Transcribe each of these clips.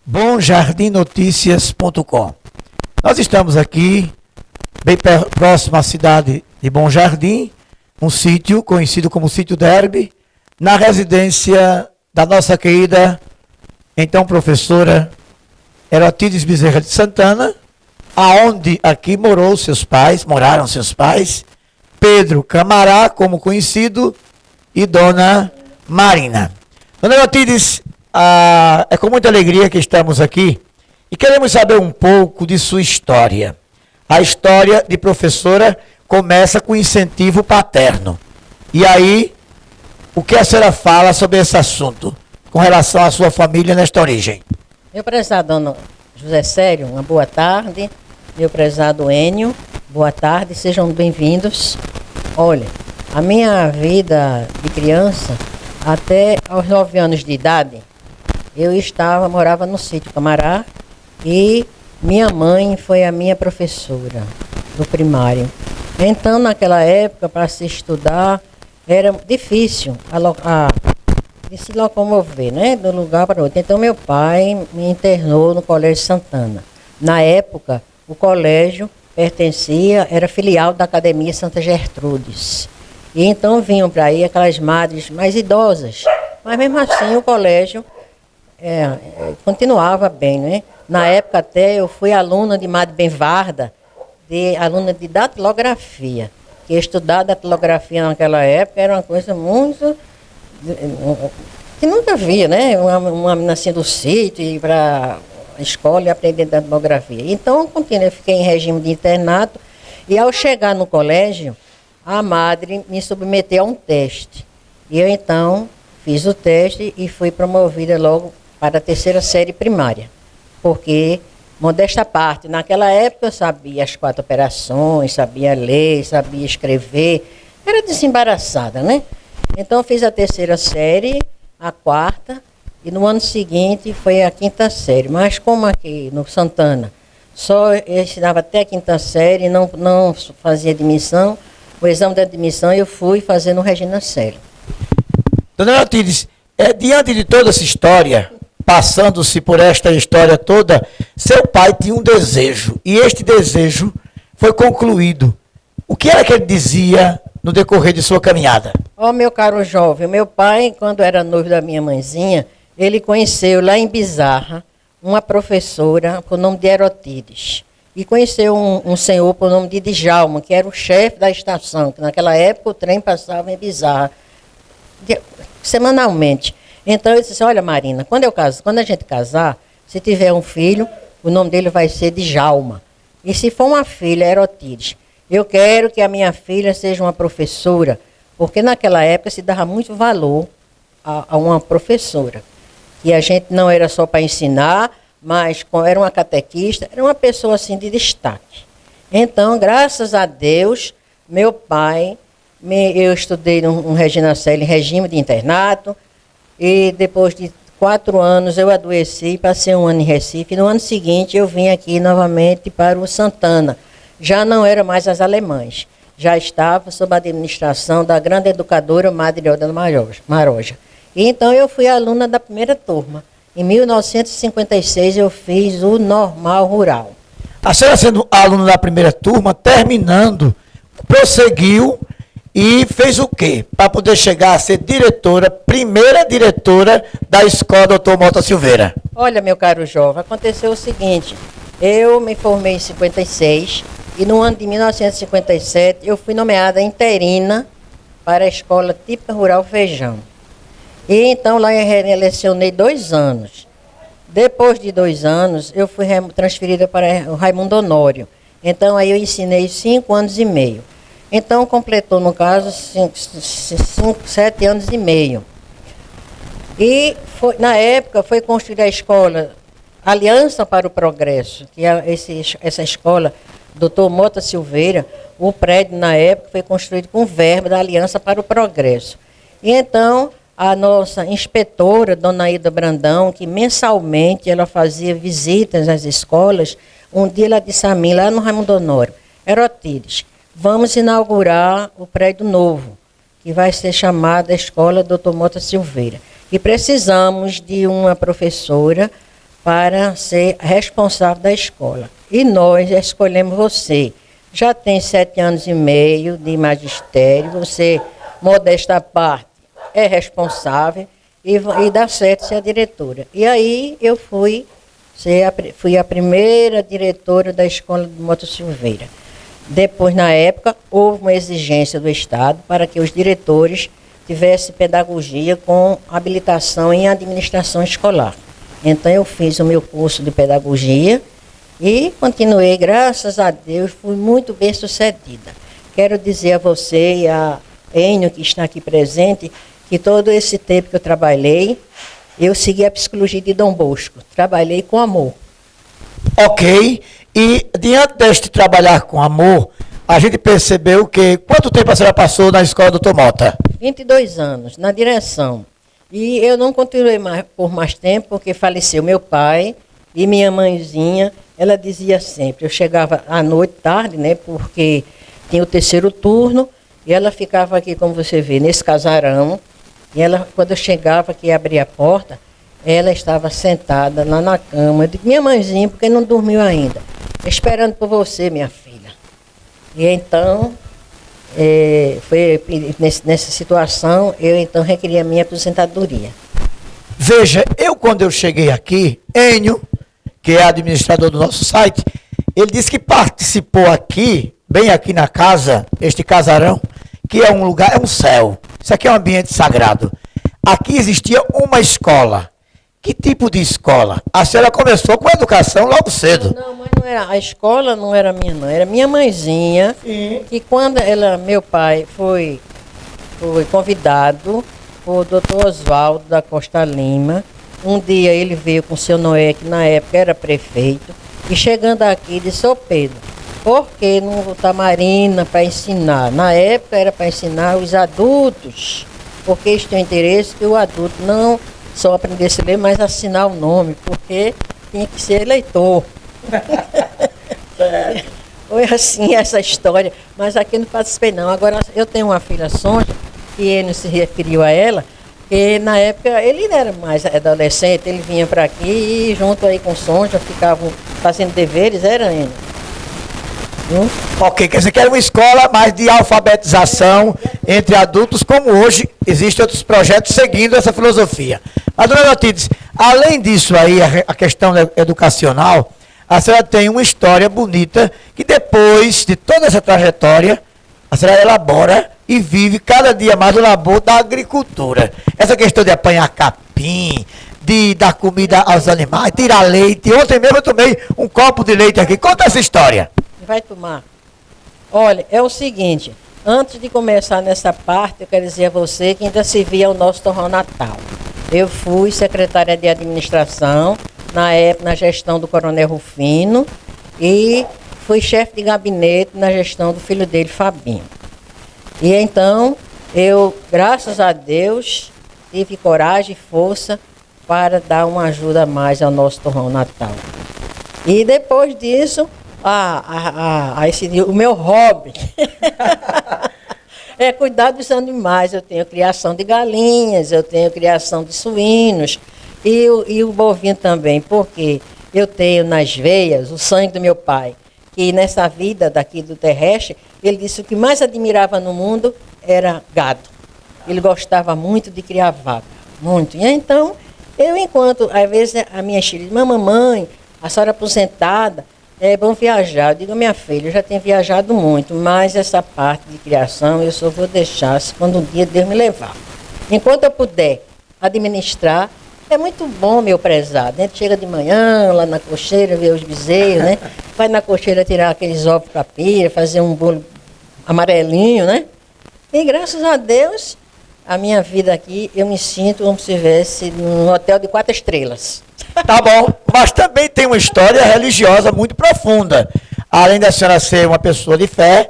bomjardimnoticias.com. Nós estamos aqui, bem próximo à cidade de Bom Jardim, um sítio conhecido como Sítio Derby, na residência da nossa querida, então professora Herotides Bezerra de Santana, aonde aqui moraram seus pais, Pedro Camará, como conhecido, e Dona Marina. Dona Herotides, é com muita alegria que estamos aqui e queremos saber um pouco de sua história. A história de professora começa com incentivo paterno. E aí, o que a senhora fala sobre esse assunto, com relação à sua família nesta origem? Meu prezado dono José Célio, uma boa tarde. Meu prezado Enio, boa tarde, sejam bem-vindos. Olha, a minha vida de criança, até aos 9 anos de idade, eu morava no sítio Camará e minha mãe foi a minha professora do primário. Então, naquela época, para se estudar, era difícil de se locomover, né, de um lugar para outro. Então, meu pai me internou no Colégio Santana. Na época, o colégio era filial da Academia Santa Gertrudes. E então vinham para aí aquelas madres mais idosas. Mas mesmo assim, o colégio continuava bem, né? Na época até eu fui aluna de Madre Benvarda, aluna de datilografia. Que estudar datilografia naquela época era uma coisa muito... que nunca via, né? Uma menina assim do sítio, ir para a escola e aprender datilografia. Então, eu fiquei em regime de internato e ao chegar no colégio, a madre me submeteu a um teste. E eu então fiz o teste e fui promovida logo para a 3ª série primária. Porque, modesta parte, naquela época eu sabia as 4 operações, sabia ler, sabia escrever, era desembaraçada, né? Então eu fiz a 3ª série, a 4ª, e no ano seguinte foi a 5ª série. Mas como aqui no Santana só ensinava até a 5ª série, não fazia admissão, o exame de admissão eu fui fazer no Regina Célio. Dona Herotides, diante de toda essa história, passando-se por esta história toda, seu pai tinha um desejo, e este desejo foi concluído. O que era que ele dizia no decorrer de sua caminhada? Meu caro jovem, meu pai, quando era noivo da minha mãezinha, ele conheceu lá em Bizarra uma professora por nome de Herotides. E conheceu um senhor por nome de Djalma, que era o chefe da estação, que naquela época o trem passava em Bizarra, semanalmente. Então eu disse, olha Marina, quando a gente casar, se tiver um filho, o nome dele vai ser Djalma. E se for uma filha, Herotides. Eu quero que a minha filha seja uma professora, porque naquela época se dava muito valor a uma professora. E a gente não era só para ensinar, mas era uma catequista, era uma pessoa assim de destaque. Então, graças a Deus, meu pai, eu estudei no Regina Célio em regime de internato, e depois de 4 anos eu adoeci, passei um ano em Recife, e no ano seguinte eu vim aqui novamente para o Santana. Já não era mais as alemãs, já estava sob a administração da grande educadora Madre Elda Maroja. E então eu fui aluna da primeira turma. Em 1956 eu fiz o normal rural. A senhora sendo aluna da primeira turma, terminando, prosseguiu e fez o quê? Para poder chegar a ser primeira diretora da escola Dr. Mota Silveira. Olha, meu caro jovem, aconteceu o seguinte, eu me formei em 56 e no ano de 1957 eu fui nomeada interina para a Escola Típica Rural Feijão. E então lá eu lecionei 2 anos. Depois de 2 anos, eu fui transferida para o Raimundo Honório. Então aí eu ensinei 5 anos e meio. Então completou, no caso, 7 anos e meio. E na época foi construída a escola Aliança para o Progresso, que é essa escola, Dr. Mota Silveira, o prédio na época foi construído com verba da Aliança para o Progresso. E então a nossa inspetora, Dona Ida Brandão, que mensalmente ela fazia visitas às escolas, um dia ela disse a mim, lá no Raimundo Honório, Herotides, vamos inaugurar o prédio novo, que vai ser chamada Escola Dr. Mota Silveira. E precisamos de uma professora para ser responsável da escola. E nós escolhemos você. Já tem 7 anos e meio de magistério, você, modesta à parte, é responsável e dá certo ser a diretora. E aí eu fui a primeira diretora da escola de Mota Silveira. Depois, na época, houve uma exigência do Estado para que os diretores tivessem pedagogia com habilitação em administração escolar. Então, eu fiz o meu curso de pedagogia e continuei, graças a Deus, fui muito bem sucedida. Quero dizer a você e a Enio, que está aqui presente, que todo esse tempo que eu trabalhei, eu segui a psicologia de Dom Bosco. Trabalhei com amor. Ok. E diante deste trabalhar com amor, a gente percebeu que... Quanto tempo a senhora passou na escola do Dr. Mota? 22 anos, na direção. E eu não continuei por mais tempo, porque faleceu meu pai e minha mãezinha. Ela dizia sempre, eu chegava à noite, tarde, né, porque tinha o 3º turno, e ela ficava aqui, como você vê, nesse casarão. E ela, quando eu chegava aqui e abria a porta, ela estava sentada lá na cama. Eu digo, minha mãezinha, porque não dormiu ainda? Esperando por você, minha filha. E então, foi nessa situação, eu então requeri a minha aposentadoria. Veja, quando eu cheguei aqui, Enio, que é administrador do nosso site, ele disse que participou aqui, bem aqui na casa, este casarão, que é um lugar, é um céu. Isso aqui é um ambiente sagrado. Aqui existia uma escola. Que tipo de escola? A senhora começou com a educação logo cedo. Não, mas não era, a escola não era minha, não. Era minha mãezinha. Sim. Que quando meu pai foi convidado por Dr. Oswaldo da Costa Lima. Um dia ele veio com o seu Noé, que na época era prefeito. E chegando aqui, disse, ô Pedro, por que não botar Marina para ensinar? Na época era para ensinar os adultos, porque eles têm interesse que o adulto não só aprendesse a ler, mas assinar o nome, porque tinha que ser eleitor. Foi assim essa história, mas aqui não participei não. Agora eu tenho uma filha, Sônia, que ele se referiu a ela, que na época ele era mais adolescente, ele vinha para aqui e junto aí com Sônia ficavam fazendo deveres, era ele. Ok, quer dizer que era uma escola mais de alfabetização entre adultos, como hoje existem outros projetos seguindo essa filosofia. Mas, dona Lotides, além disso aí, a questão educacional, a senhora tem uma história bonita que depois de toda essa trajetória, a senhora elabora e vive cada dia mais o labor da agricultura. Essa questão de apanhar capim, de dar comida aos animais, tirar leite. Ontem mesmo eu tomei um copo de leite aqui. Conta essa história. Vai tomar. Olha, é o seguinte, antes de começar nessa parte, eu quero dizer a você que ainda se via o nosso torrão natal. Eu fui secretária de administração, na época, na gestão do Coronel Rufino, e fui chefe de gabinete na gestão do filho dele, Fabinho. E então, eu, graças a Deus, tive coragem e força para dar uma ajuda a mais ao nosso torrão natal. E depois disso, o meu hobby é cuidar dos animais. Eu tenho criação de galinhas, eu tenho criação de suínos e o bovino também, porque eu tenho nas veias o sangue do meu pai, que nessa vida daqui do terrestre, ele disse que o que mais admirava no mundo era gado. Ele gostava muito de criar vaca, muito. E então, enquanto, às vezes, a minha filha diz, mamãe, a senhora aposentada, é bom viajar. Eu digo, minha filha, eu já tenho viajado muito, mas essa parte de criação eu só vou deixar se quando um dia Deus me levar. Enquanto eu puder administrar, é muito bom, meu prezado. A gente chega de manhã, lá na cocheira, ver os bezerros, né? Vai na cocheira tirar aqueles ovos capira, fazer um bolo amarelinho, né? E graças a Deus, a minha vida aqui, eu me sinto como se estivesse num hotel de 4 estrelas. Tá bom, mas também tem uma história religiosa muito profunda. Além da senhora ser uma pessoa de fé,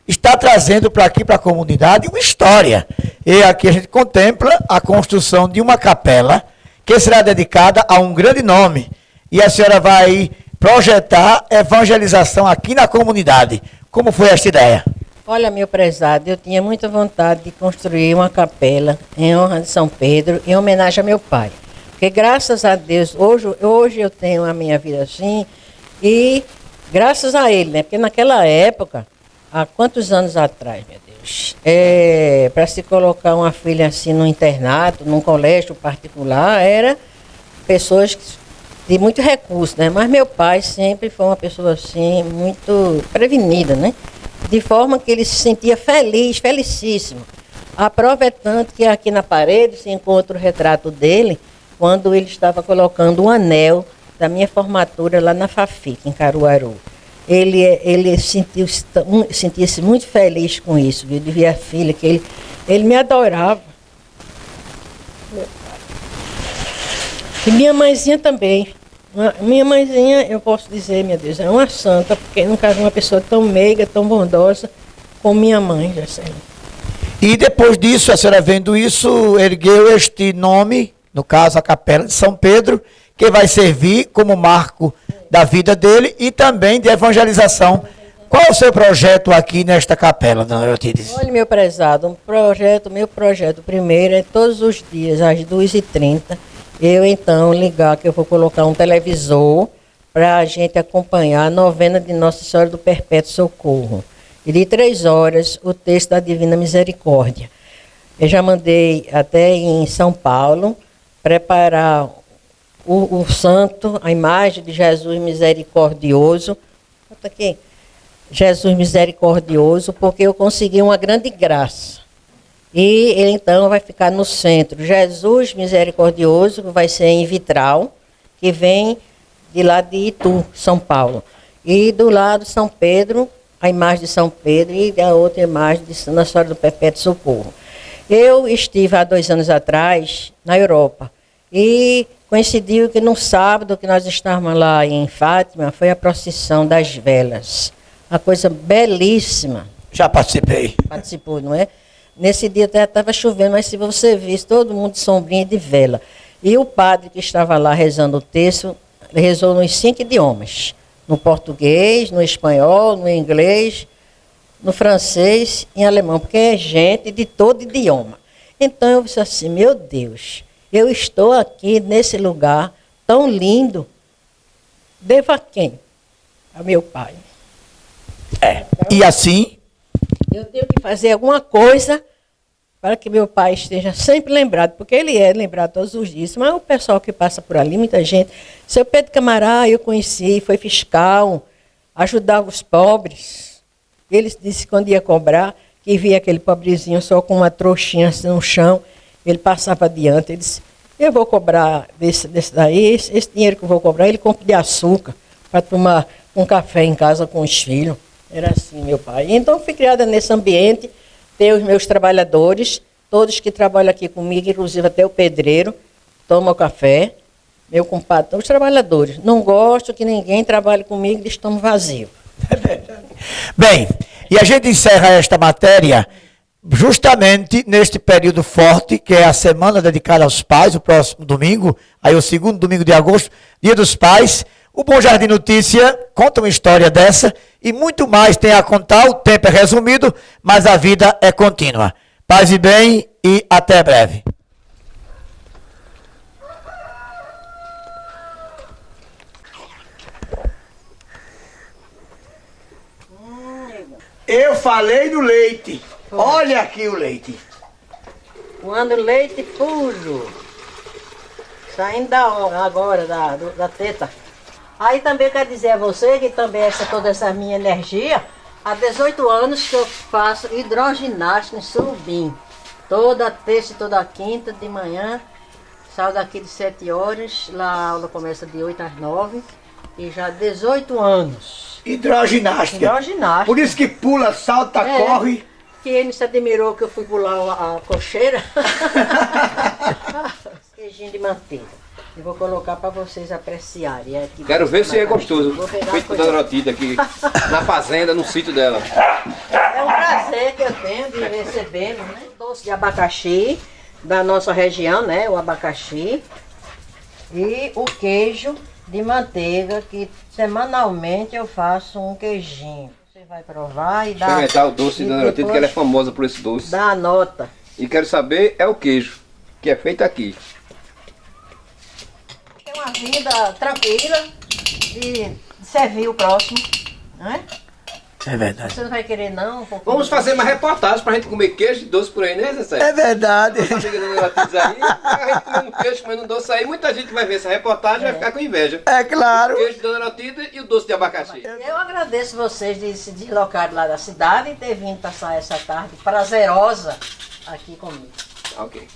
está trazendo para aqui, para a comunidade, uma história. E aqui a gente contempla a construção de uma capela que será dedicada a um grande nome. E a senhora vai projetar evangelização aqui na comunidade. Como foi esta ideia? Olha, meu prezado, eu tinha muita vontade de construir uma capela em honra de São Pedro, em homenagem a meu pai. Porque graças a Deus, hoje eu tenho a minha vida assim, e graças a ele, né? Porque naquela época, há quantos anos atrás, meu Deus, para se colocar uma filha assim no internato, num colégio particular, era pessoas de muito recurso, né? Mas meu pai sempre foi uma pessoa assim, muito prevenida, né? De forma que ele se sentia feliz, felicíssimo. A prova é tanto que aqui na parede se encontra o retrato dele, quando ele estava colocando o anel da minha formatura lá na FAFIC, em Caruaru. Ele sentia-se muito feliz com isso, viu? De ver a filha, que ele me adorava. Meu pai. E minha mãezinha também. Minha mãezinha, eu posso dizer, meu Deus, é uma santa, porque nunca vi uma pessoa tão meiga, tão bondosa como minha mãe, Jaceli. E depois disso, a senhora vendo isso, ergueu este nome, no caso a Capela de São Pedro, que vai servir como marco da vida dele e também de evangelização. Qual é o seu projeto aqui nesta capela, dona Eutíris? Olha, meu prezado, meu projeto primeiro é todos os dias, às 2h30, eu então ligar que eu vou colocar um televisor para a gente acompanhar a novena de Nossa Senhora do Perpétuo Socorro. E de 3 horas, o texto da Divina Misericórdia. Eu já mandei até em São Paulo preparar o santo, a imagem de Jesus misericordioso. Bota aqui. Jesus misericordioso, porque eu consegui uma grande graça. E ele então vai ficar no centro. Jesus misericordioso, que vai ser em vitral, que vem de lá de Itu, São Paulo. E do lado São Pedro, a imagem de São Pedro e a outra imagem de Nossa Senhora do Perpétuo Socorro. Eu estive há 2 anos atrás na Europa e coincidiu que no sábado que nós estávamos lá em Fátima foi a procissão das velas. Uma coisa belíssima. Já participei. Participou, não é? Nesse dia até estava chovendo, mas se você visse, todo mundo de sombrinha e de vela. E o padre que estava lá rezando o texto, rezou nos 5 idiomas. No português, no espanhol, no inglês, no francês e em alemão, porque é gente de todo idioma. Então eu disse assim, meu Deus, eu estou aqui nesse lugar tão lindo, devo a quem? A meu pai. E assim? Eu tenho que fazer alguma coisa para que meu pai esteja sempre lembrado, porque ele é lembrado todos os dias, mas o pessoal que passa por ali, muita gente. Seu Pedro Camará, eu conheci, foi fiscal, ajudava os pobres. Ele disse que quando ia cobrar, que via aquele pobrezinho só com uma trouxinha assim no chão, ele passava adiante, ele disse, eu vou cobrar desse daí, esse dinheiro que eu vou cobrar, ele compra de açúcar para tomar um café em casa com os filhos. Era assim, meu pai. Então, fui criada nesse ambiente, tenho os meus trabalhadores, todos que trabalham aqui comigo, inclusive até o pedreiro, toma o café, meu compadre, os trabalhadores. Não gosto que ninguém trabalhe comigo de estômago vazio. Bem, e a gente encerra esta matéria justamente neste período forte, que é a semana dedicada aos pais, o próximo domingo, aí o segundo domingo de agosto, Dia dos Pais. O Bom Jardim Notícia conta uma história dessa e muito mais tem a contar. O tempo é resumido, mas a vida é contínua. Paz e bem e até breve. Eu falei do leite. Olha aqui o leite. Quando leite puro, saindo agora da teta. Aí também eu quero dizer a você que também toda essa minha energia, há 18 anos que eu faço hidroginástica em Surubim. Toda terça e toda quinta de manhã, saio daqui de 7 horas, lá a aula começa de 8 às 9, e já há 18 anos. Hidroginástica. Hidroginástica. Por isso que pula, salta, corre. Que ele se admirou que eu fui pular a cocheira. Queijinho de manteiga. Eu vou colocar para vocês apreciarem. Aqui quero ver se é gostoso. Feito por Dona Rotida aqui na fazenda, no sítio dela. É um prazer que eu tenho de recebê-los, né? Doce de abacaxi da nossa região, né? O abacaxi. E o queijo de manteiga, que semanalmente eu faço um queijinho. Você vai provar e dá... Experimentar o doce de Dona Rotida, que ela é famosa por esse doce. Dá a nota. E quero saber é o queijo, que é feito aqui. ter uma vida tranquila e servir o próximo, não é? É verdade. Você não vai querer não? Vamos fazer uma reportagem pra gente comer queijo e doce por aí, né, Zé Sérgio? É verdade. Nossa amiga Dona Erotides aí, a gente comendo queijo, comendo doce aí, muita gente vai ver essa reportagem e vai ficar com inveja. É claro. O queijo de Dona Erotides e o doce de abacaxi. Eu agradeço vocês de se deslocar lá da cidade e ter vindo passar essa tarde prazerosa aqui comigo. Ok. Muito